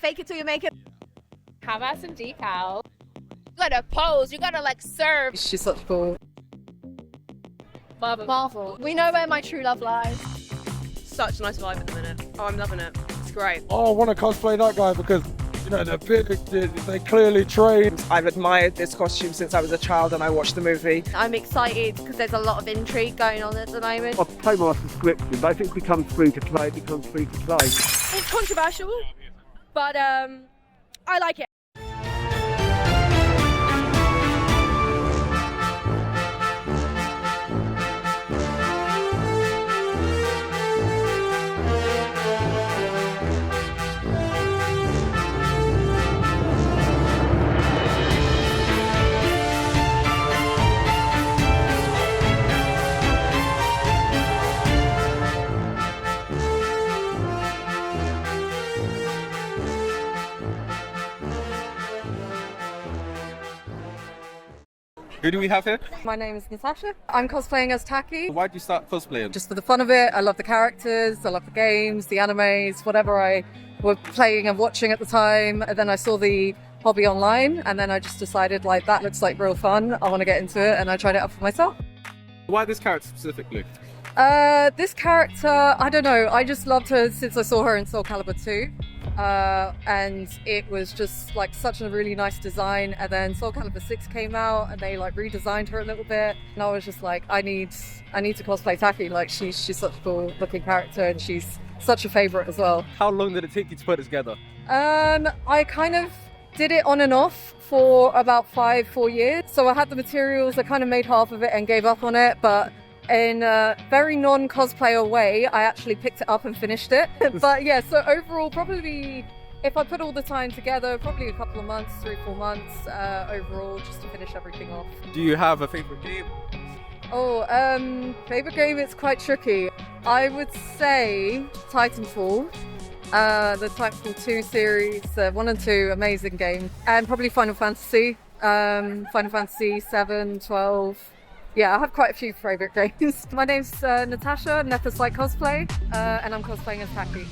fake it till you make it. How about some decal? You gotta pose, you gotta like serve. She's such cool. Marvel. We know where my true love lies. Such a nice vibe at the minute. Oh, I'm loving it. It's great. Oh, I want to cosplay that guy because, you know, they're big, they clearly train. I've admired this costume since I was a child and I watched the movie. I'm excited because there's a lot of intrigue going on at the moment. I've played my subscription, but if it becomes free to play, it becomes free to play. It's controversial, but I like it. Who do we have here? My name is Natasha. I'm cosplaying as Taki. Why did you start cosplaying? Just for the fun of it. I love the characters, I love the games, the animes, whatever I were playing and watching at the time. And then I saw the hobby online and then I just decided like that looks like real fun. I want to get into it and I tried it out for myself. Why this character specifically? This character, I don't know, I just loved her since I saw her in Soul Calibur 2. And it was just like such a really nice design, and then Soul Calibur 6 came out and they like redesigned her a little bit and I was just like I need to cosplay Taki. Like she's such a cool looking character and she's such a favorite as well. How long did it take you to put it together? I kind of did it on and off for about 4 years. So I had the materials, I kind of made half of it and gave up on it, but in a very non-cosplayer way, I actually picked it up and finished it. But yeah, so overall, probably, if I put all the time together, probably a couple of months, 3-4 months overall, just to finish everything off. Do you have a favourite game? Oh, favourite game, it's quite tricky. I would say Titanfall. The Titanfall 2 series, 1 and 2, amazing game. And probably Final Fantasy, Final Fantasy 7, 12. Yeah, I have quite a few favourite games. My name's Natasha, Nethers Like Cosplay, and I'm cosplaying as Taki.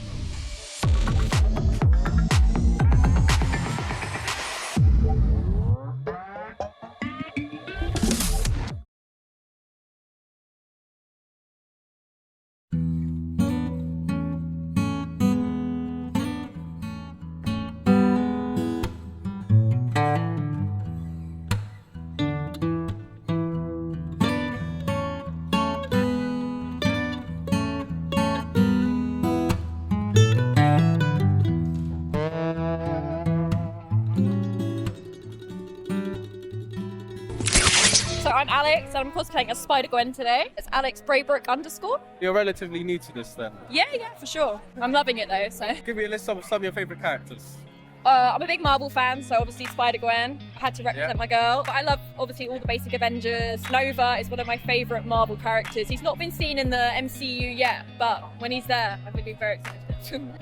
I'm Alex, and I'm cosplaying as Spidergwen today. It's Alex Braybrook _. You're relatively new to this then. Yeah, for sure. I'm loving it though, so. Give me a list of some of your favourite characters. I'm a big Marvel fan, so obviously Spider-Gwen. I had to represent my girl. But I love, obviously, all the basic Avengers. Nova is one of my favourite Marvel characters. He's not been seen in the MCU yet, but when he's there, I'm going to be very excited.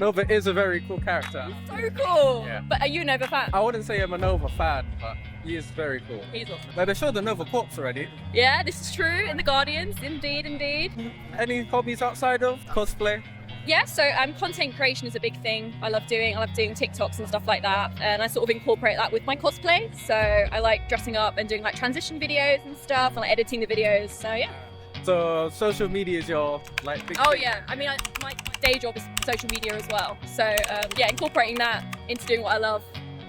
Nova is a very cool character. So cool! Yeah. But are you a Nova fan? I wouldn't say I'm a Nova fan, but he is very cool. He's awesome. Like, they showed the Nova corpse already. Yeah, this is true, in the Guardians, indeed. Any hobbies outside of cosplay? Yeah, so content creation is a big thing I love doing TikToks and stuff like that, and I sort of incorporate that with my cosplay. So I like dressing up and doing like transition videos and stuff and like editing the videos, so yeah. So social media is your like big Oh thing. yeah, I mean my day job is social media as well, so yeah, incorporating that into doing what I love,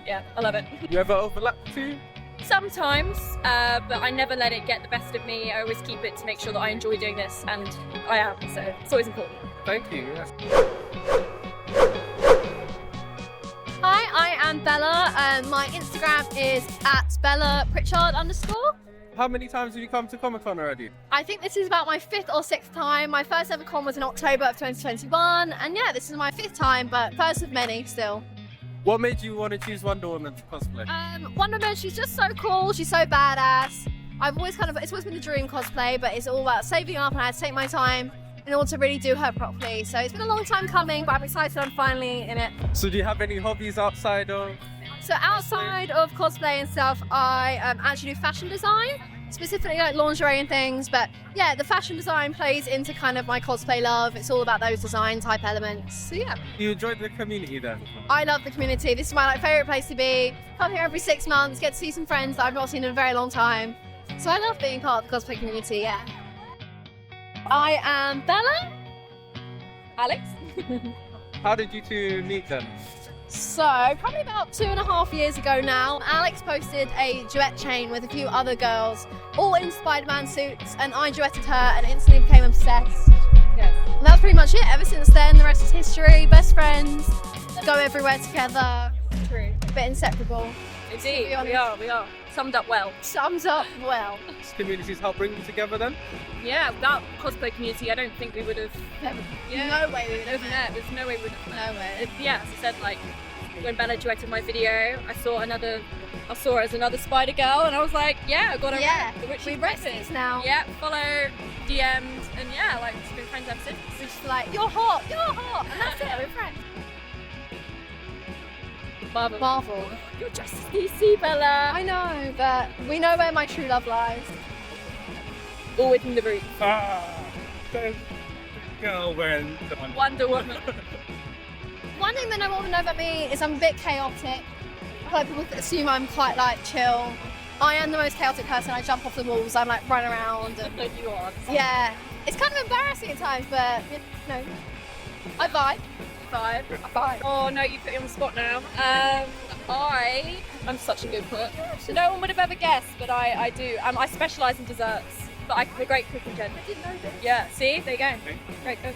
yeah, I love it. You ever overlap too? Sometimes, but I never let it get the best of me. I always keep it to make sure that I enjoy doing this, and I am, so it's always important. Thank you. Yes. Hi, I am Bella, and my Instagram is @BellaPritchard _. How many times have you come to Comicon already? I think this is about my 5th or 6th time. My first ever con was in October of 2021, and yeah, this is my 5th time, but first of many still. What made you want to choose Wonder Woman to cosplay? Wonder Woman, she's just so cool, she's so badass. It's always been the dream cosplay, but it's all about saving up, and I had to take my time in order to really do her properly. So it's been a long time coming, but I'm excited I'm finally in it. So do you have any hobbies outside of? So outside of cosplay and stuff, I actually do fashion design. specifically like lingerie and things, but yeah, the fashion design plays into kind of my cosplay love. It's all about those design type elements. So yeah. You enjoyed the community then? I love the community. This is my favourite place to be. Come here every 6 months, get to see some friends that I've not seen in a very long time. So I love being part of the cosplay community, yeah. I am Bella. Alex? How did you two meet then? So, probably about 2.5 years ago now, Alex posted a duet chain with a few other girls, all in Spider-Man suits, and I duetted her and instantly became obsessed. Yes. And that's pretty much it. Ever since then, the rest is history. Best friends, go everywhere together. True. A bit inseparable. Indeed, be honest. we are. Summed up well. Sums up well. This community's helped bring you together then? Yeah, without cosplay community, I don't think we would have. No way we would have met. There's no way we would have met. No way. Yeah, as I said, like when Bella directed my video, I saw her as another spider girl, and I was like, yeah, I got her. Yeah, right. Which we is besties now. Yeah, follow, DMs, and yeah, like we've been friends ever since. We're just like, you're hot, and that's it. We're friends. Marvel. You're just DC, Bella. I know, but we know where my true love lies. All within the root. The girl wearing the one. Wonder Woman. One thing that no one would know about me is I'm a bit chaotic. I feel like people assume I'm quite like chill. I am the most chaotic person. I jump off the walls. I'm like run around. And, You are. yeah, it's kind of embarrassing at times, but you know, I vibe. Five. Oh no, you put me on the spot now. I'm such a good cook. No one would have ever guessed, but I do. I specialise in desserts, but I'm a great cook in general. I didn't know this. Yeah, see, there you go. Great cook.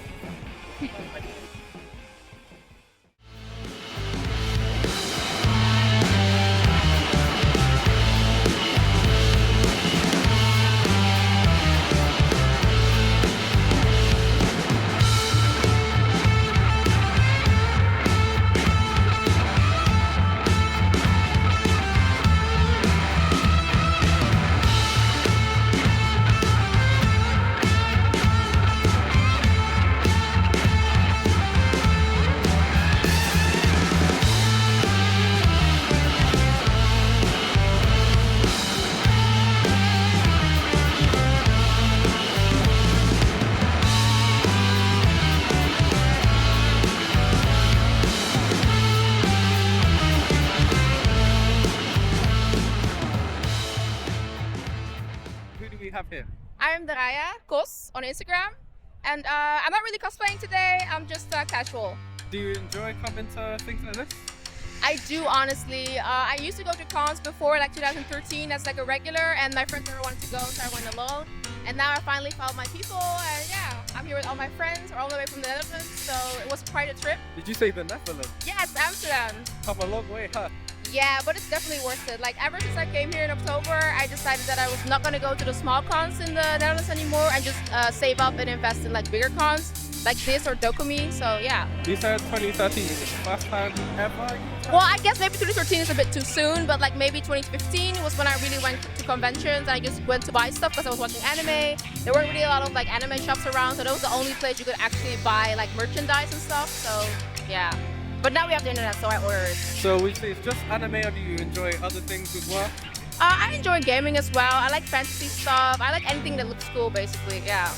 Have here? I'm Daraya Kos on Instagram, and I'm not really cosplaying today. I'm just casual. Do you enjoy coming to things like this? I do, honestly. I used to go to cons before, like 2013, as like a regular, and my friends never wanted to go, so I went alone. And now I finally found my people, and yeah, I'm here with all my friends, all the way from the Netherlands, so it was quite a trip. Did you say the Netherlands? Yes, Amsterdam. Come a long way, huh? Yeah, but it's definitely worth it. Like, ever since I came here in October, I decided that I was not going to go to the small cons in the Netherlands anymore and just save up and invest in like bigger cons like this or Dokumi. So yeah. You said 2013 is the first time ever? Well, I guess maybe 2013 is a bit too soon, but like maybe 2015 was when I really went to conventions and I just went to buy stuff because I was watching anime. There weren't really a lot of like anime shops around, so that was the only place you could actually buy like merchandise and stuff. So yeah. But now we have the internet, so I ordered. So would you say it's just anime, or do you enjoy other things as well? I enjoy gaming as well. I like fantasy stuff. I like anything that looks cool, basically, yeah.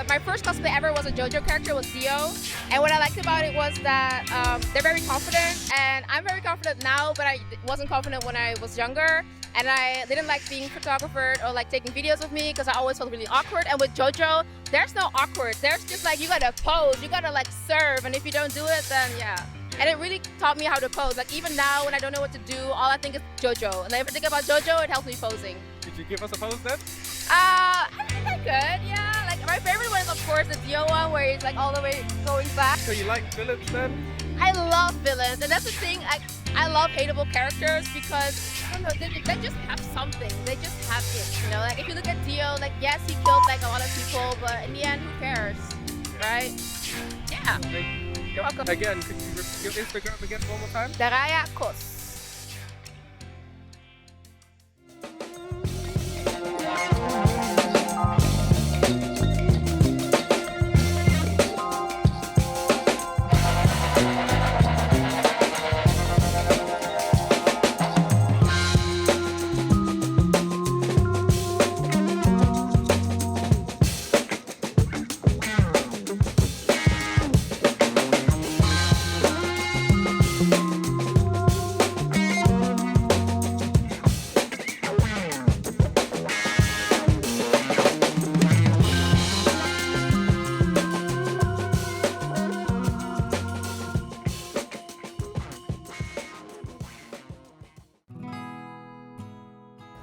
My first cosplay ever was a JoJo character, was Dio. And what I liked about it was that they're very confident. And I'm very confident now, but I wasn't confident when I was younger. And I didn't like being photographed or like taking videos of me because I always felt really awkward. And with JoJo, there's no awkward. There's just like, you gotta pose, you gotta like serve. And if you don't do it, then yeah. And it really taught me how to pose. Like even now when I don't know what to do, all I think is JoJo. And if I think about JoJo, it helps me posing. Could you give us a pose then? I think I could, yeah. Like my favorite one is of course the Dio one where he's like all the way going back. So you like villains then? I love villains, and that's the thing. I love hateable characters because I don't know, they just have something. They just have it, you know. Like if you look at Dio, like yes, he killed like a lot of people, but in the end, who cares, right? Yeah. You're welcome. Again, could you repeat your Instagram again one more time? Daraya Kos.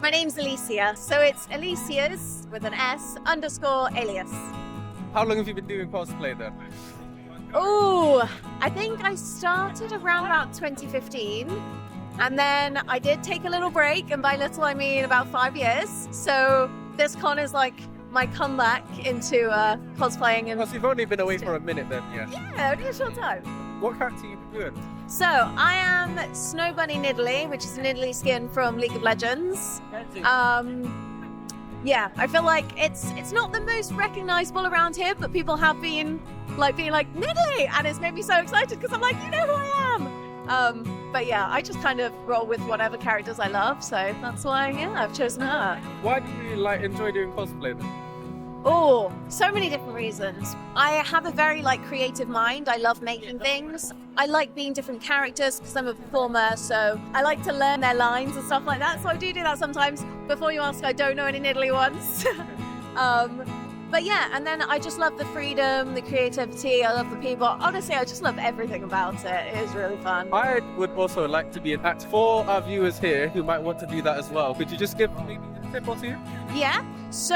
My name's Alicia, so it's Alicia's with an S _ alias. How long have you been doing cosplay then? Oh, I think I started around about 2015, and then I did take a little break, and by little I mean about 5 years. So this con is like my comeback into cosplaying. And Because you've only been away for a minute then, yeah. yeah, only a short time. What character are you doing? So I am Snow Bunny Nidalee, which is a Nidalee skin from League of Legends. Yeah, I feel like it's not the most recognizable around here, but people have been like being like Nidalee, and it's made me so excited because I'm like, you know who I am. But yeah, I just kind of roll with whatever characters I love, so that's why I've chosen her. Why do you enjoy doing cosplay then? Oh, so many different reasons. I have a very creative mind. I love making things. I like being different characters because I'm a performer, so I like to learn their lines and stuff like that. So I do that sometimes. Before you ask, I don't know any Nidalee ones. But yeah, and then I just love the freedom, the creativity. I love the people. Honestly, I just love everything about it. It is really fun. I would also like to be an actor. For our viewers here who might want to do that as well, could you just give maybe a tip or two? Yeah. So,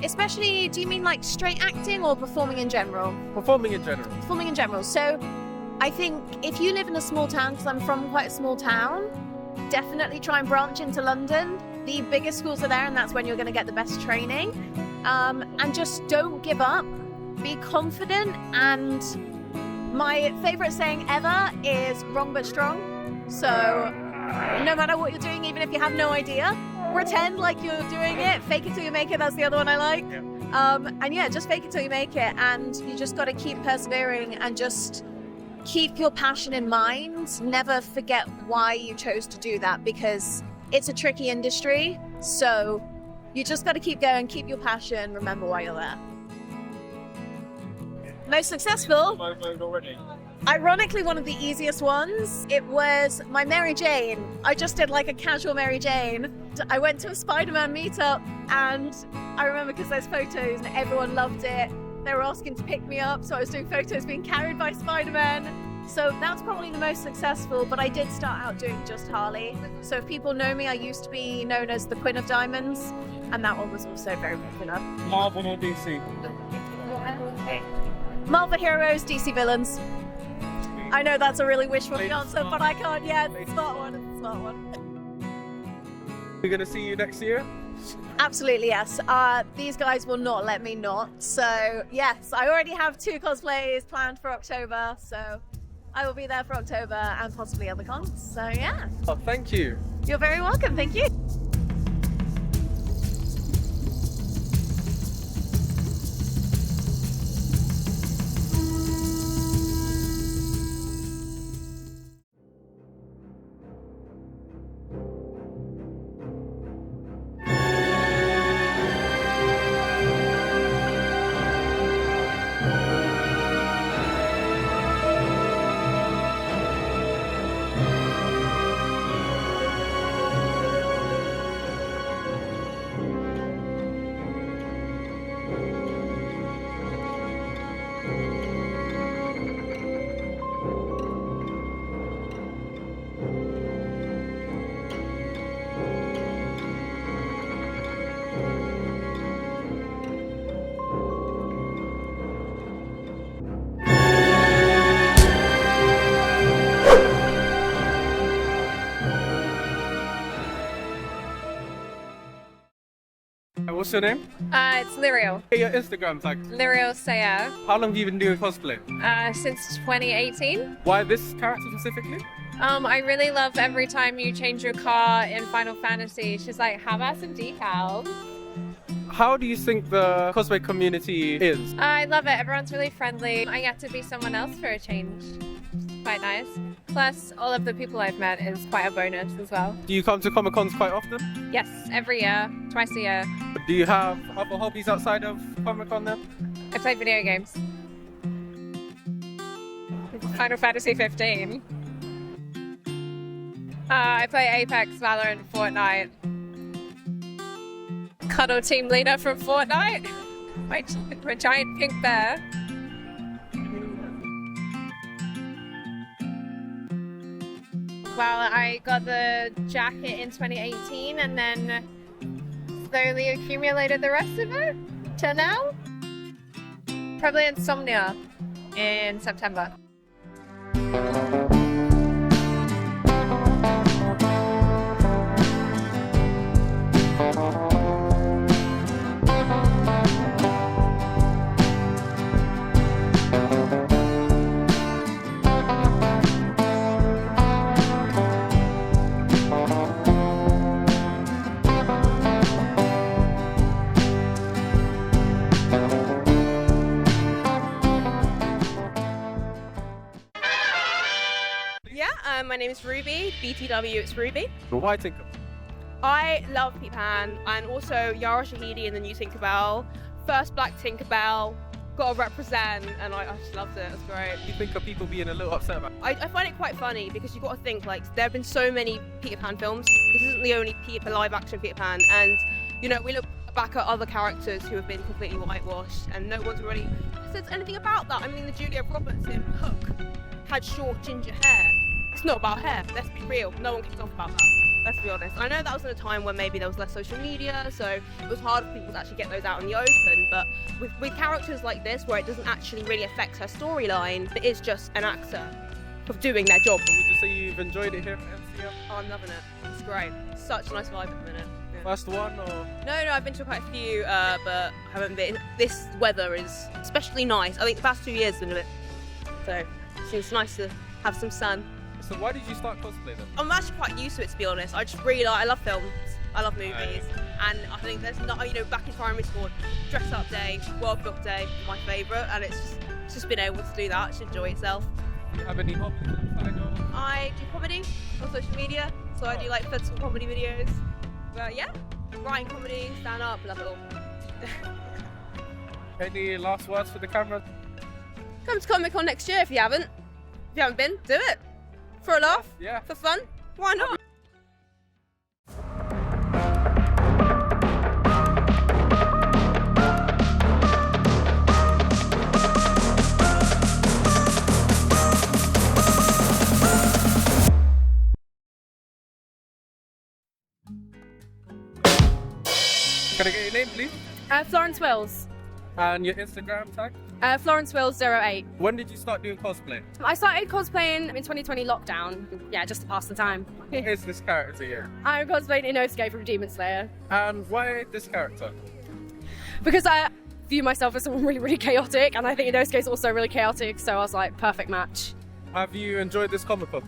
especially, do you mean straight acting or performing in general? Performing in general. Performing in general. So, I think if you live in a small town, because I'm from quite a small town, definitely try and branch into London. The biggest schools are there, and that's when you're going to get the best training. And just don't give up. Be confident. And my favorite saying ever is wrong but strong. So, no matter what you're doing, even if you have no idea, pretend like you're doing it. Fake it till you make it. That's the other one I like. And yeah, just fake it till you make it. And you just got to keep persevering and just keep your passion in mind. Never forget why you chose to do that, because it's a tricky industry. So you just got to keep going, keep your passion, remember why you're there. Most successful? Ironically, one of the easiest ones, it was my Mary Jane. I just did a casual Mary Jane. I went to a Spider-Man meetup, and I remember because there's photos and everyone loved it. They were asking to pick me up, so I was doing photos being carried by Spider-Man. So that's probably the most successful, but I did start out doing just Harley. So if people know me, I used to be known as the Queen of Diamonds, and that one was also very popular. Marvel or DC? Marvel heroes, DC villains. I know that's a really wishful answer, but I can't yet. It's a smart one. It's a smart one. We're going to see you next year? Absolutely, yes. These guys will not let me not. So, yes, I already have 2 cosplays planned for October. So, I will be there for October and possibly other cons. So, yeah. Oh, thank you. You're very welcome. Thank you. What's your name? It's Lyriel. Hey, your Instagram tag. Lyriel Sayer. How long have you been doing cosplay? Since 2018. Why this character specifically? I really love every time you change your car in Final Fantasy. She's like, how about some decals? How do you think the cosplay community is? I love it. Everyone's really friendly. I get to be someone else for a change. It's quite nice. Plus, all of the people I've met is quite a bonus as well. Do you come to Comicons quite often? Yes, every year, twice a year. Do you have other hobbies outside of Comicon then? I play video games. Final Fantasy 15. I play Apex, Valorant, Fortnite. Cuddle team leader from Fortnite. My giant pink bear. Well, I got the jacket in 2018 and then slowly accumulated the rest of it till now. Probably Insomnia in September. My name is Ruby, BTW, it's Ruby. Why Tinkerbell? I love Peter Pan and also Yara Shahidi in the new Tinkerbell. First black Tinkerbell, gotta represent, and I just loved it, it was great. You think of people being a little upset about it? I find it quite funny because you've got to think, like, there have been so many Peter Pan films. This isn't the only live action Peter Pan, and, you know, we look back at other characters who have been completely whitewashed and no one's really said anything about that. I mean, the Julia Roberts in Hook had short ginger hair. It's not about hair, let's be real. No one cares off about that, let's be honest. I know that was in a time when maybe there was less social media, so it was hard for people to actually get those out in the open, but with characters like this, where it doesn't actually really affect her storyline, it is just an actor of doing their job. Would you say you've enjoyed it here at MCM? Oh, I'm loving it. It's great. Such a nice vibe at the minute. Yeah. First one or? No, I've been to quite a few, but I haven't been. This weather is especially nice. I think the past 2 years have been a bit, so it seems nice to have some sun. So why did you start cosplay then? I'm actually quite used to it, to be honest. I just really I love films, I love movies, and I think there's not, you know, back in primary school, dress up day, World Book Day, my favourite, and it's just been able to do that, just enjoy itself. Do you have any hobbies outside of? I do comedy on social media, so I do like fun comedy videos. But yeah, writing comedy, stand up, love it all. Any last words for the camera? Come to Comicon next year if you haven't. If you haven't been, do it. For a laugh, yeah. For fun, why not? Can I get your name, please? Florence Wills. And your Instagram tag? Florence Wills 08. When did you start doing cosplay? I started cosplaying in 2020 lockdown. Yeah, just to pass the time. What is this character here? I'm cosplaying Inosuke from Demonslayer. And why this character? Because I view myself as someone really, really chaotic, and I think Inosuke is also really chaotic, so I was like, perfect match. Have you enjoyed this Comicon?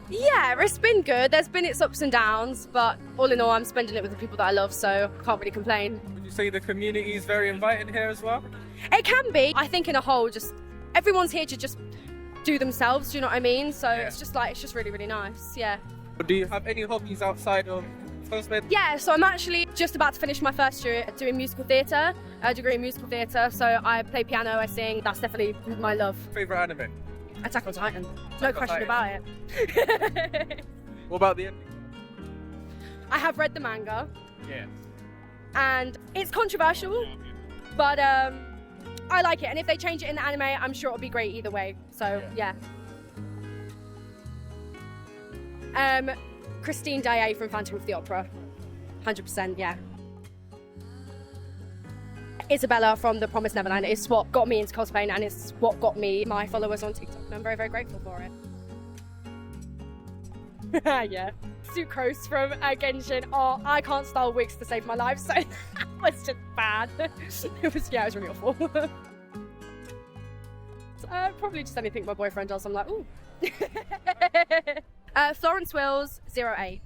Yeah, it's been good. There's been its ups and downs, but all in all, I'm spending it with the people that I love, so can't really complain. Would you say the community is very inviting here as well? It can be. I think in a whole, just everyone's here to just do themselves, do you know what I mean? So yeah. it's just really, really nice, yeah. Do you have any hobbies outside of cosplay? Yeah, so I'm actually just about to finish my first year doing musical theatre, a degree in musical theatre, so I play piano, I sing, that's definitely my love. Favourite anime? Attack on Titan, no question about it. What about the ending? I have read the manga. Yeah. And it's controversial, but I like it, and if they change it in the anime, I'm sure it'll be great either way, so yeah. Christine Daae from Phantom of the Opera, 100%, yeah. Isabella from The Promised Neverland is what got me into cosplaying, and it's what got me my followers on TikTok, and I'm very, very grateful for it. Yeah. Sucrose from Genshin. Oh, I can't style wigs to save my life, so that was just bad. It was really awful. Probably just anything my boyfriend does, I'm like, ooh. Florence Wills 08.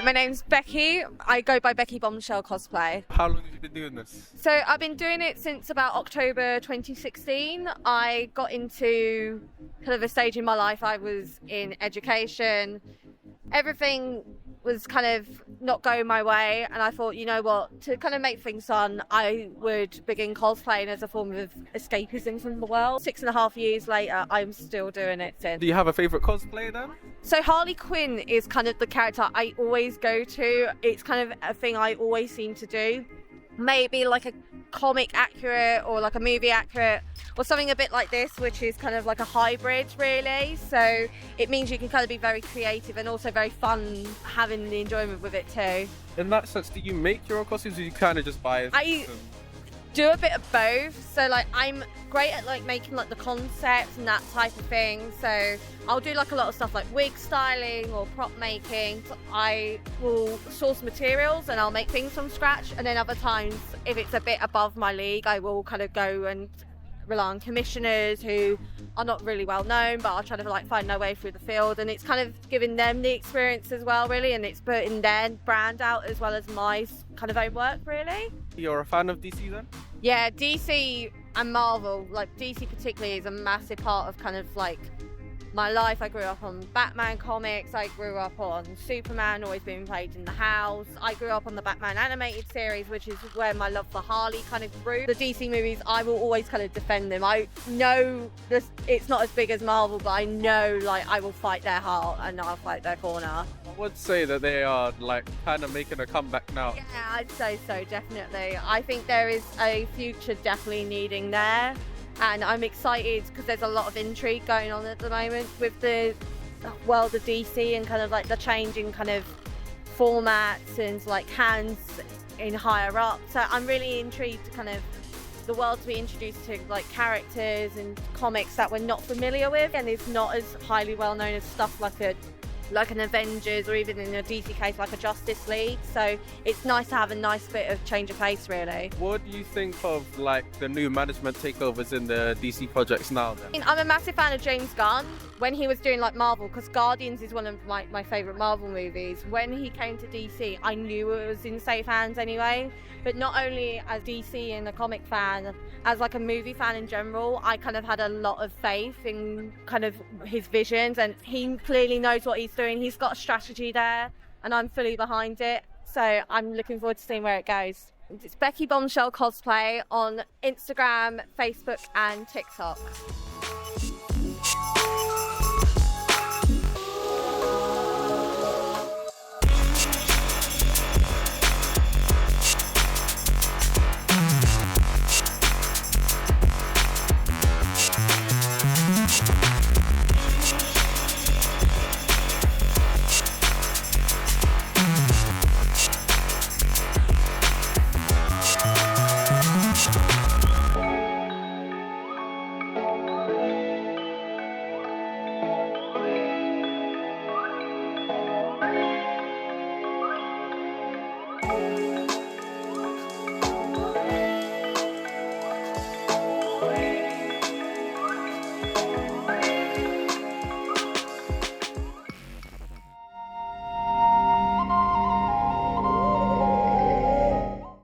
my name's Becky. I go by Becky Bombshell Cosplay. How long have you been doing this? So I've been doing it since about October 2016. I got into kind of a stage in my life. I was in education. Everything was kind of not going my way, and I thought, you know what, to kind of make things fun, I would begin cosplaying as a form of escapism from the world. 6.5 years later, I'm still doing it since. Do you have a favourite cosplay then? So Harleyquinn is kind of the character I always go to. It's kind of a thing I always seem to do. Maybe like a comic accurate or like a movie accurate or something a bit like this, which is kind of like a hybrid really. So it means you can kind of be very creative and also very fun, having the enjoyment with it too. In that sense, do you make your own costumes or you kind of just buy I do a bit of both. So like I'm great at like making like the concepts and that type of thing. So I'll do like a lot of stuff like wig styling or prop making. I will source materials and I'll make things from scratch. And then other times, if it's a bit above my league, I will kind of go and rely on commissioners who are not really well known, but I'll try to like find their way through the field, and it's kind of giving them the experience as well really, and it's putting their brand out as well as my kind of own work really. You're a fan of DC then? Yeah, DC and Marvel, like DC particularly is a massive part of kind of like my life. I grew up on Batman comics, I grew up on Superman, always being played in the house. I grew up on the Batman animated series, which is where my love for Harley kind of grew. The DC movies, I will always kind of defend them. I know this, it's not as big as Marvel, but I know like I will fight their heart and I'll fight their corner. I would say that they are like kind of making a comeback now. Yeah, I'd say so, definitely. I think there is a future definitely needing there. And I'm excited because there's a lot of intrigue going on at the moment with the world of DC and kind of like the changing kind of formats and like hands in higher up. So I'm really intrigued to kind of the world to be introduced to like characters and comics that we're not familiar with, and it's not as highly well known as stuff like an Avengers or even in a DC case like a Justice League. So it's nice to have a nice bit of change of pace really. What do you think of like the new management takeovers in the DC projects now then? I'm a massive fan of James Gunn when he was doing like Marvel, because Guardians is one of my favourite Marvel movies. When he came to DC, I knew it was in safe hands anyway. But not only as DC and a comic fan, as like a movie fan in general, I kind of had a lot of faith in kind of his visions, and he clearly knows what he's doing. He's got a strategy there and I'm fully behind it. So I'm looking forward to seeing where it goes. It's Becky Bombshell Cosplay on Instagram, Facebook and TikTok.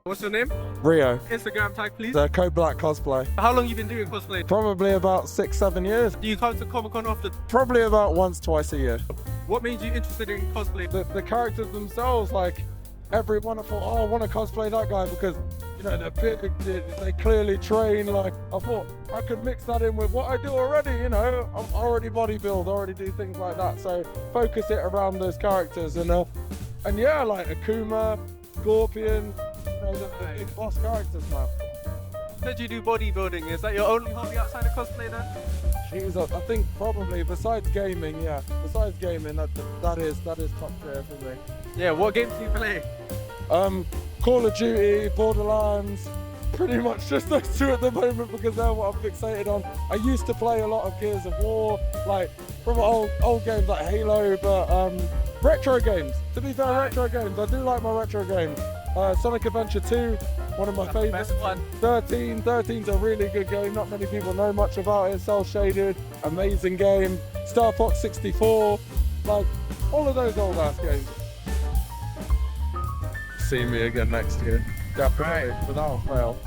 What's your name? Rio. Instagram tag please. Co-Black Cosplay. How long you been doing cosplay? Probably about 6-7 years. Do you come to Comicon often? Probably about once, twice a year. What made you interested in cosplay? The characters themselves, like everyone, I thought, oh, I want to cosplay that guy because, you know, they're big, they clearly train. Like, I thought I could mix that in with what I do already, you know. I'm already bodybuild, already do things like that. So focus it around those characters. And yeah, like Akuma, Scorpion, you know, the big boss characters now. Did you do bodybuilding? Is that your only hobby outside of cosplay then? Jesus, I think probably besides gaming, yeah. Besides gaming, that is top tier for me. Yeah, what games do you play? Call of Duty, Borderlands, pretty much just those two at the moment because they're what I'm fixated on. I used to play a lot of Gears of War, like from old games like Halo, but retro games. To be fair, retro games. I do like my retro games. Sonic Adventure 2, one of my favourites. 13's a really good game. Not many people know much about it. Cell shaded, amazing game. Star Fox 64, like all of those old ass games. to see me again next year. Definitely, without fail.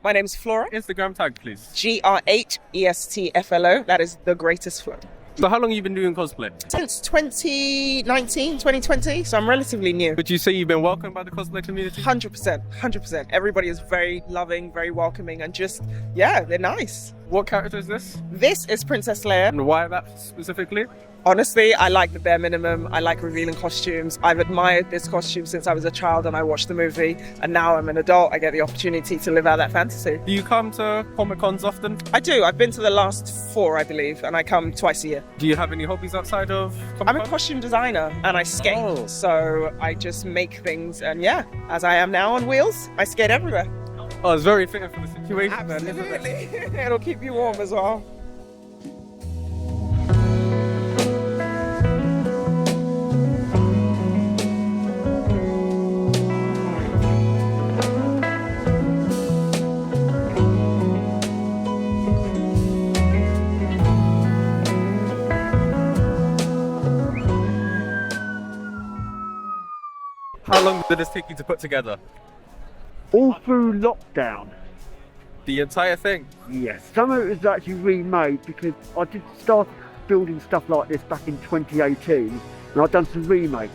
My name's Flora. Instagram tag, please. GR8ESTFLO. That is the greatest Flora. So how long have you been doing cosplay? Since 2019, 2020, so I'm relatively new. Would you say you've been welcomed by the cosplay community? 100%, 100%. Everybody is very loving, very welcoming, and just, yeah, they're nice. What character is this? This is Princessleia. And why that specifically? Honestly, I like the bare minimum. I like revealing costumes. I've admired this costume since I was a child and I watched the movie. And now I'm an adult, I get the opportunity to live out that fantasy. Do you come to Comicons often? I do. I've been to the last 4, I believe, and I come twice a year. Do you have any hobbies outside of Comicon? I'm a costume designer and I skate. So I just make things, and yeah, as I am now on wheels, I skate everywhere. Oh, it's very fitting for the situation. Absolutely. Then, isn't it? It'll keep you warm as well. How long did this take you to put together? All through lockdown. The entire thing? Yes. Some of it was actually remade because I did start building stuff like this back in 2018 and I've done some remakes.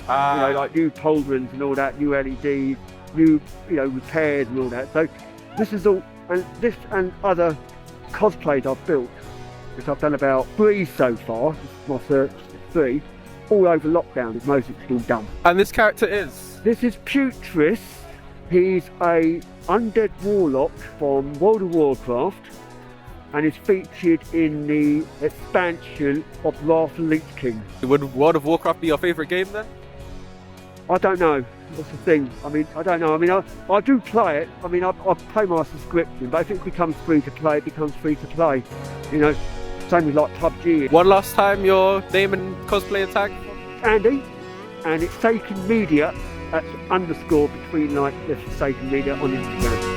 Like new pauldrons and all that, new LEDs, new, repairs and all that. So this is all, and this and other cosplays I've built, which I've done about 3 so far, my search 3, all over lockdown is most of it's been done. And this character is? This is Putress. He's a undead warlock from World of Warcraft and is featured in the expansion of Wrath of the Lich King. Would World of Warcraft be your favourite game then? I don't know. That's the thing. I don't know. I do play it. I pay my subscription, but if it becomes free to play, it becomes free to play. Same with like PUBG. One last time, your name and cosplayer tag? Andy, and it's Taken Media. That's underscore between this Taken Media on Instagram.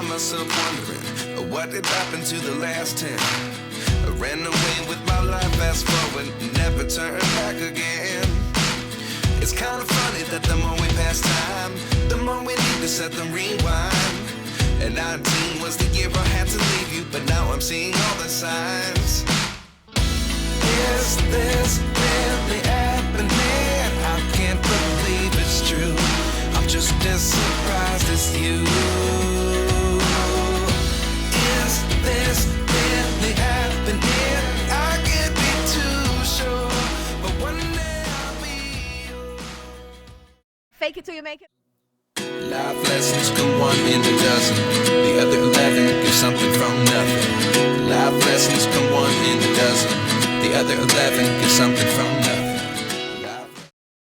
Myself wondering what did happen to the last 10. I ran away with my life, fast forward, never turn back again. It's kind of funny that the more we pass time, the more we need to set them rewind. And 19 was the year I had to leave you, but now I'm seeing all the signs. Is this really happening? I can't believe it's true. I'm just as surprised as you. This really happening? I can't be too sure, but one day I'll be yours. Fake it till you make it. Life lessons come 1 in a dozen. The other 11 give something from nothing. Life lessons come 1 in a dozen. The other 11 give something from